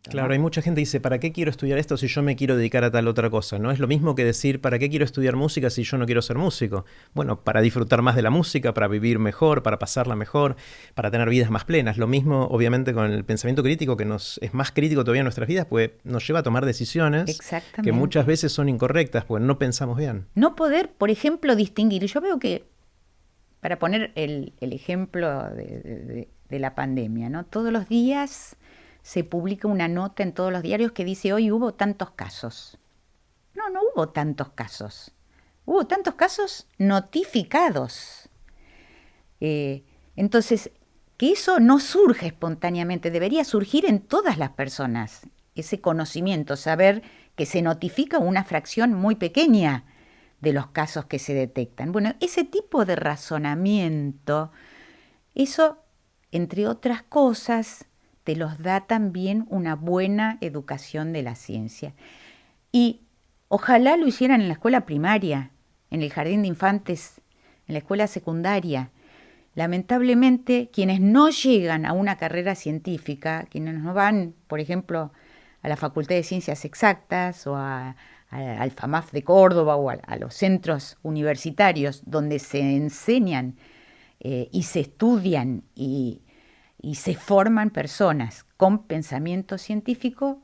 conocimiento, Claro, ¿no? hay mucha gente que dice, ¿para qué quiero estudiar esto si yo me quiero dedicar a tal otra cosa? ¿No? Es lo mismo que decir, ¿para qué quiero estudiar música si yo no quiero ser músico? Bueno, para disfrutar más de la música, para vivir mejor, para pasarla mejor, para tener vidas más plenas. Lo mismo, obviamente, con el pensamiento crítico, que nos es más crítico todavía en nuestras vidas, pues nos lleva a tomar decisiones que muchas Exactamente. veces son incorrectas, pues no pensamos bien. No poder, por ejemplo, distinguir. Yo veo que, para poner el ejemplo de la pandemia, ¿no? Todos los días se publica una nota en todos los diarios que dice hoy hubo tantos casos. No, no hubo tantos casos. Hubo tantos casos notificados. Entonces, que eso no surge espontáneamente, debería surgir en todas las personas, ese conocimiento, saber que se notifica una fracción muy pequeña de los casos que se detectan. Bueno, ese tipo de razonamiento, eso, entre otras cosas, te los da también una buena educación de la ciencia. Y ojalá lo hicieran en la escuela primaria, en el jardín de infantes, en la escuela secundaria. Lamentablemente, quienes no llegan a una carrera científica, quienes no van, por ejemplo, a la Facultad de Ciencias Exactas o al FAMAF de Córdoba o a los centros universitarios donde se enseñan y se estudian y se forman personas con pensamiento científico,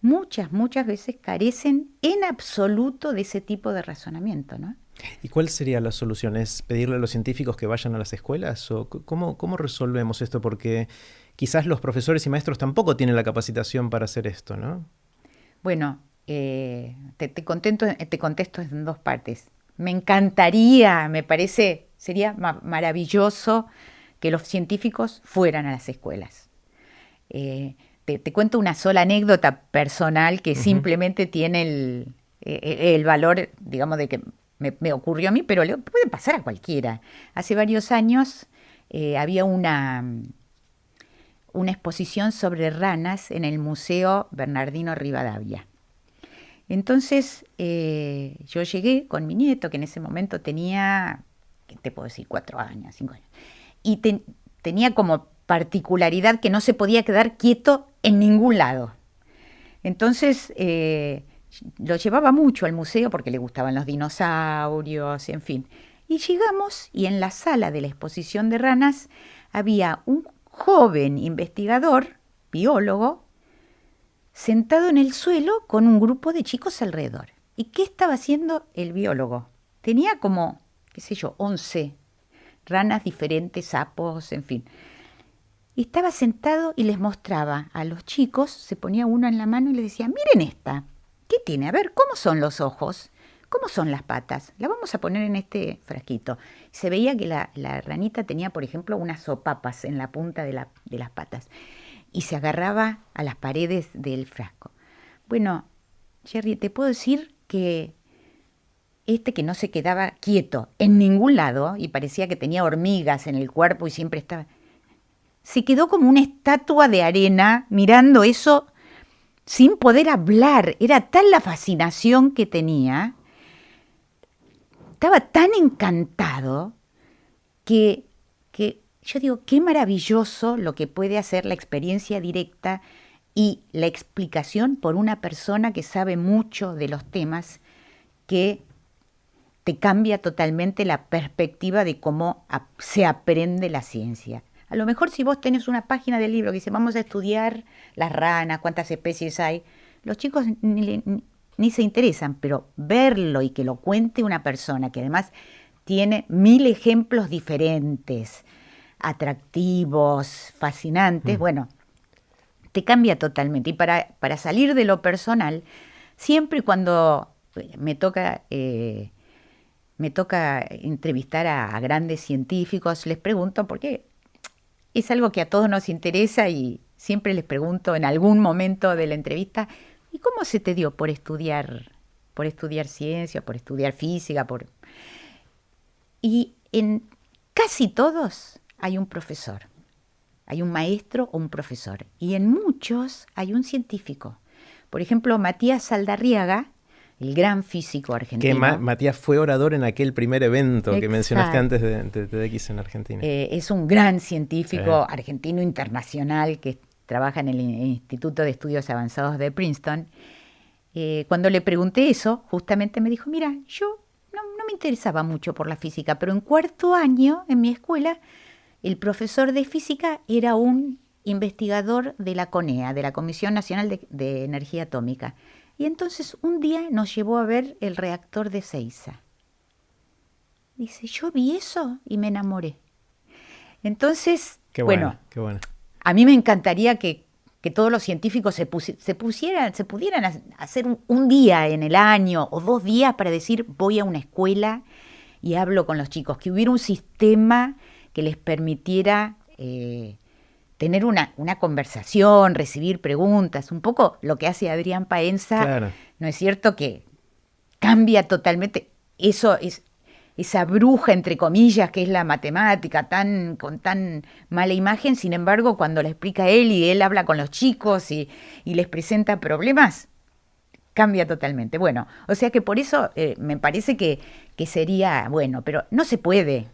muchas veces carecen en absoluto de ese tipo de razonamiento, ¿no? ¿Y cuál sería la solución? ¿Es pedirle a los científicos que vayan a las escuelas? ¿O cómo resolvemos esto? Porque quizás los profesores y maestros tampoco tienen la capacitación para hacer esto, ¿no? Bueno, te contesto en dos partes. Me encantaría, me parece, sería maravilloso que los científicos fueran a las escuelas. Eh, te cuento una sola anécdota personal que Ujú. simplemente tiene el valor, digamos, de que me ocurrió a mí, pero le puede pasar a cualquiera. Hace varios años había una exposición sobre ranas en el Museo Bernardino Rivadavia. Entonces yo llegué con mi nieto, que en ese momento tenía, ¿qué te puedo decir? 4 años, 5 años. Y tenía como particularidad que no se podía quedar quieto en ningún lado. Entonces lo llevaba mucho al museo porque le gustaban los dinosaurios, en fin. Y llegamos y en la sala de la exposición de ranas había un joven investigador, biólogo, sentado en el suelo con un grupo de chicos alrededor. ¿Y qué estaba haciendo el biólogo? Tenía como, qué sé yo, 11 ranas diferentes, sapos, en fin. Y estaba sentado y les mostraba a los chicos, se ponía uno en la mano y les decía, miren esta, ¿qué tiene? A ver, ¿cómo son los ojos? ¿Cómo son las patas? La vamos a poner en este frasquito. Se veía que la ranita tenía, por ejemplo, unas sopapas en la punta de las patas y se agarraba a las paredes del frasco. Bueno, Jerry, te puedo decir que este que no se quedaba quieto en ningún lado y parecía que tenía hormigas en el cuerpo y siempre estaba, se quedó como una estatua de arena mirando eso sin poder hablar. Era tal la fascinación que tenía, estaba tan encantado que yo digo, qué maravilloso lo que puede hacer la experiencia directa y la explicación por una persona que sabe mucho de los temas, que te cambia totalmente la perspectiva de cómo se aprende la ciencia. A lo mejor si vos tenés una página del libro que dice vamos a estudiar las ranas, cuántas especies hay, los chicos ni se interesan, pero verlo y que lo cuente una persona que además tiene 1000 ejemplos diferentes, atractivos, fascinantes, Mm. bueno, te cambia totalmente. Y para salir de lo personal, siempre cuando me toca entrevistar a grandes científicos, les pregunto, porque es algo que a todos nos interesa y siempre les pregunto en algún momento de la entrevista, ¿y cómo se te dio por estudiar ciencia, por estudiar física? Y en casi todos hay un profesor, hay un maestro o un profesor, y en muchos hay un científico. Por ejemplo, Matías Saldarriaga, el gran físico Que argentino, Matías fue orador en aquel primer evento que mencionaste exacto, antes de TEDx en Argentina. es un gran Sí. científico argentino internacional que trabaja en el Instituto de Estudios Avanzados de Princeton, cuando le pregunté eso, justamente me dijo, mira, yo no me interesaba mucho por la física, pero en cuarto año en mi escuela el profesor de física era un investigador de la CONEA, de la Comisión Nacional de Energía Atómica. Y entonces un día nos llevó a ver el reactor de Ezeiza. Dice, yo vi eso y me enamoré. Entonces, Qué bueno, qué bueno. a mí me encantaría que todos los científicos se pudieran hacer un día en el año o 2 días para decir, voy a una escuela y hablo con los chicos, que hubiera un sistema que les permitiera tener una conversación, recibir preguntas, un poco lo que hace Adrián Paenza, Claro. ¿no es cierto? Que cambia totalmente esa bruja, entre comillas, que es la matemática, con tan mala imagen. Sin embargo, cuando le explica él y él habla con los chicos y les presenta problemas, cambia totalmente. Bueno, o sea que por eso me parece que sería bueno, pero no se puede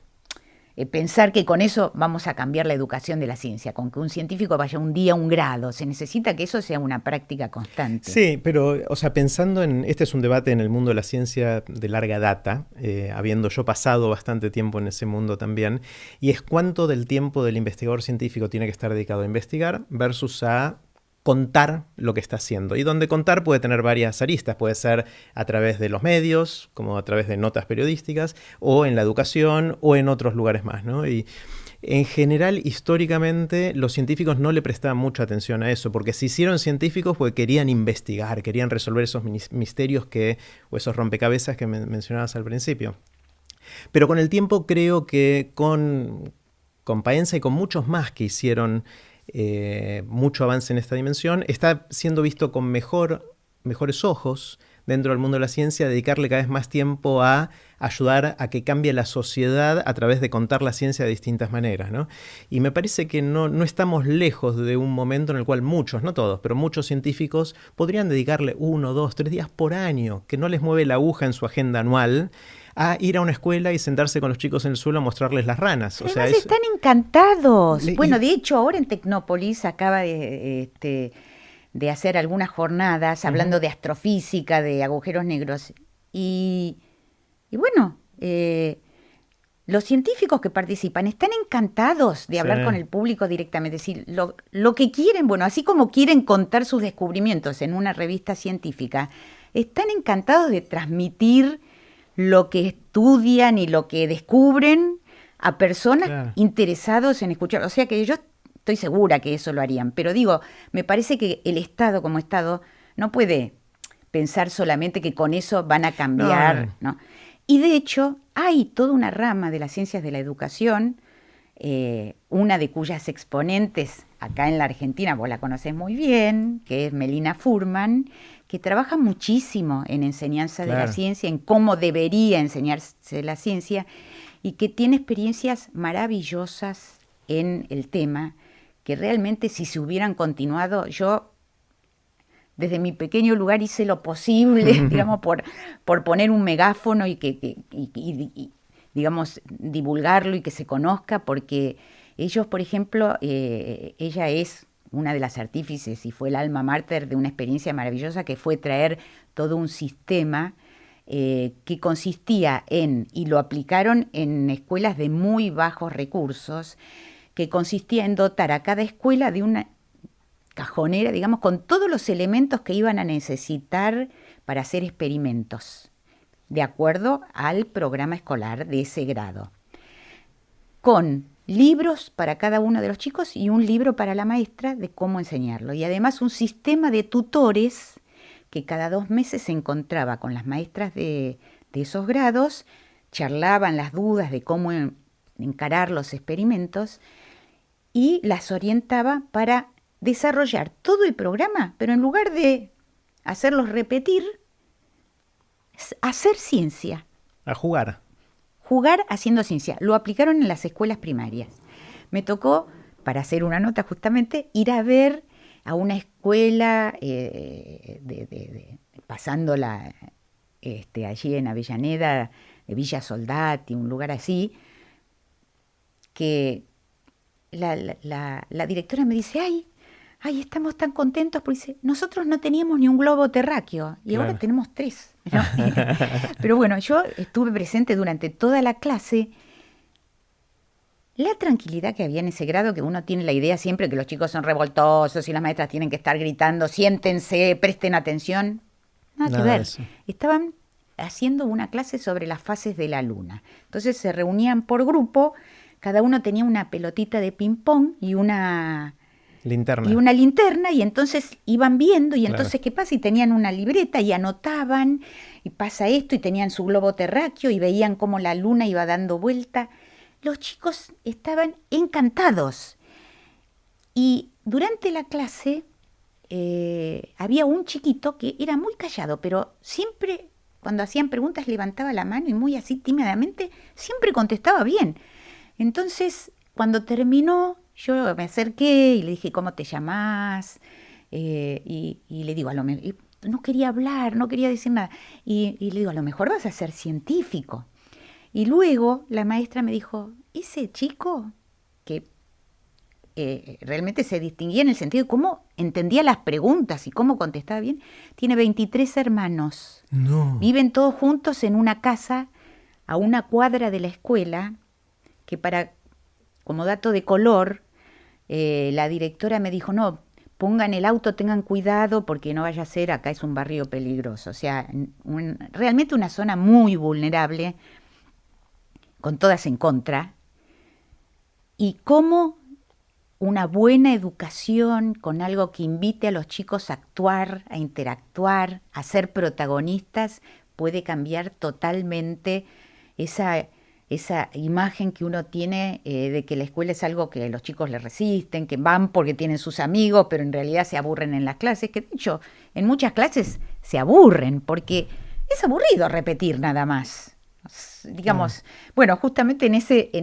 pensar que con eso vamos a cambiar la educación de la ciencia, con que un científico vaya un día a un grado. Se necesita que eso sea una práctica constante. Sí, pero, o sea, pensando en, este es un debate en el mundo de la ciencia de larga data, habiendo yo pasado bastante tiempo en ese mundo también, y es cuánto del tiempo del investigador científico tiene que estar dedicado a investigar versus a contar lo que está haciendo. Y donde contar puede tener varias aristas, puede ser a través de los medios, como a través de notas periodísticas, o en la educación, o en otros lugares más, ¿no? Y en general, históricamente, los científicos no le prestaban mucha atención a eso, porque se hicieron científicos porque querían investigar, querían resolver esos misterios o esos rompecabezas que mencionabas al principio. Pero con el tiempo creo que con Paenza y con muchos más que hicieron mucho avance en esta dimensión, está siendo visto con mejores ojos dentro del mundo de la ciencia, dedicarle cada vez más tiempo a ayudar a que cambie la sociedad a través de contar la ciencia de distintas maneras, ¿no? Y me parece que no estamos lejos de un momento en el cual muchos, no todos, pero muchos científicos podrían dedicarle 1, 2, 3 días por año, que no les mueve la aguja en su agenda anual, a ir a una escuela y sentarse con los chicos en el suelo a mostrarles las ranas. Además están encantados. Bueno, de hecho, ahora en Tecnópolis acaba de hacer algunas jornadas hablando de astrofísica, de agujeros negros. Y bueno, los científicos que participan están encantados de hablar con el público directamente. Es decir, lo que quieren, bueno, así como quieren contar sus descubrimientos en una revista científica, están encantados de transmitir lo que estudian y lo que descubren a personas interesados en escuchar. O sea que yo estoy segura que eso lo harían. Pero digo, me parece que el Estado como Estado no puede pensar solamente que con eso van a cambiar, ¿no? Y de hecho, hay toda una rama de las ciencias de la educación, una de cuyas exponentes acá en la Argentina, vos la conocés muy bien, que es Melina Furman, que trabaja muchísimo en enseñanza de la ciencia, en cómo debería enseñarse la ciencia, y que tiene experiencias maravillosas en el tema, que realmente si se hubieran continuado, yo desde mi pequeño lugar hice lo posible, digamos, por poner un megáfono y digamos, divulgarlo y que se conozca, porque ellos, por ejemplo, ella es una de las artífices y fue el alma mater de una experiencia maravillosa que fue traer todo un sistema que consistía y lo aplicaron en escuelas de muy bajos recursos, que consistía en dotar a cada escuela de una cajonera, digamos, con todos los elementos que iban a necesitar para hacer experimentos, de acuerdo al programa escolar de ese grado, con libros para cada uno de los chicos y un libro para la maestra de cómo enseñarlo. Y además un sistema de tutores que cada 2 meses se encontraba con las maestras de esos grados, charlaban las dudas de cómo encarar los experimentos y las orientaba para desarrollar todo el programa, pero en lugar de hacerlos repetir, hacer ciencia. A jugar. Jugar haciendo ciencia. Lo aplicaron en las escuelas primarias. Me tocó, para hacer una nota justamente, ir a ver a una escuela, pasándola allí en Avellaneda, de Villa Soldati, un lugar así, que la directora me dice, ay, ay, estamos tan contentos porque dice, nosotros no teníamos ni un globo terráqueo y ahora Claro. tenemos 3, ¿no? Pero bueno, yo estuve presente durante toda la clase. La tranquilidad que había en ese grado, que uno tiene la idea siempre que los chicos son revoltosos y las maestras tienen que estar gritando, siéntense, presten atención. Nada que Nada de ver. eso. Estaban haciendo una clase sobre las fases de la luna. Entonces se reunían por grupo, cada uno tenía una pelotita de ping-pong y una Linterna. linterna, y entonces iban viendo, y Claro. entonces, ¿qué pasa? Y tenían una libreta y anotaban, y pasa esto, y tenían su globo terráqueo, y veían cómo la luna iba dando vuelta. Los chicos estaban encantados. Y durante la clase había un chiquito que era muy callado, pero siempre, cuando hacían preguntas, levantaba la mano y muy así tímidamente, siempre contestaba bien. Entonces, cuando terminó, yo me acerqué y le dije, ¿cómo te llamás? Y le digo, a lo mejor, no quería hablar, no quería decir nada. Y le digo, a lo mejor vas a ser científico. Y luego la maestra me dijo, ese chico que realmente se distinguía en el sentido de cómo entendía las preguntas y cómo contestaba bien, tiene 23 hermanos. No. Viven todos juntos en una casa a una cuadra de la escuela, que como dato de color, la directora me dijo, no, pongan el auto, tengan cuidado porque no vaya a ser, acá es un barrio peligroso. O sea, realmente una zona muy vulnerable, con todas en contra. Y cómo una buena educación con algo que invite a los chicos a actuar, a interactuar, a ser protagonistas, puede cambiar totalmente esa imagen que uno tiene de que la escuela es algo que los chicos le resisten, que van porque tienen sus amigos, pero en realidad se aburren en las clases, que de hecho en muchas clases se aburren porque es aburrido repetir nada más. Digamos, bueno, justamente en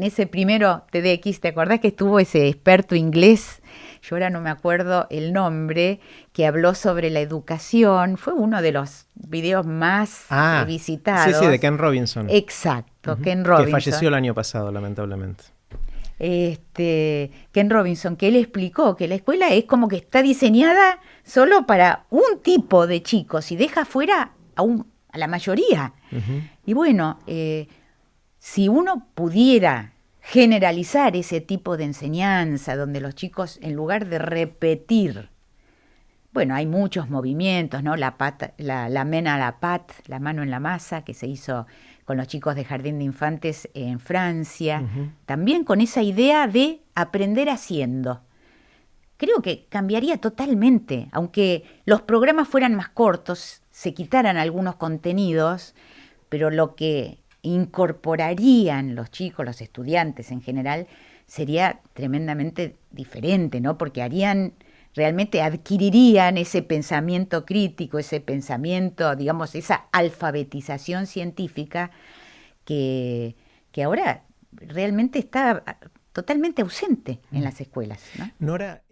ese primero TEDx, ¿te acordás que estuvo ese experto inglés? Yo ahora no me acuerdo el nombre, que habló sobre la educación. Fue uno de los videos más visitados. Sí, de Ken Robinson. Exacto, Ken Robinson. Que falleció el año pasado, lamentablemente. Ken Robinson, que él explicó que la escuela es como que está diseñada solo para un tipo de chicos y deja fuera a la mayoría. Y bueno, si uno pudiera generalizar ese tipo de enseñanza, donde los chicos, en lugar de repetir, bueno, hay muchos movimientos, ¿no? La main à la pâte, la mano en la masa, que se hizo con los chicos de Jardín de Infantes en Francia, también con esa idea de aprender haciendo. Creo que cambiaría totalmente, aunque los programas fueran más cortos, se quitaran algunos contenidos, pero lo que incorporarían los chicos, los estudiantes en general, sería tremendamente diferente, ¿no? Porque realmente adquirirían ese pensamiento crítico, ese pensamiento, digamos, esa alfabetización científica que ahora realmente está totalmente ausente en las escuelas, ¿no? Nora...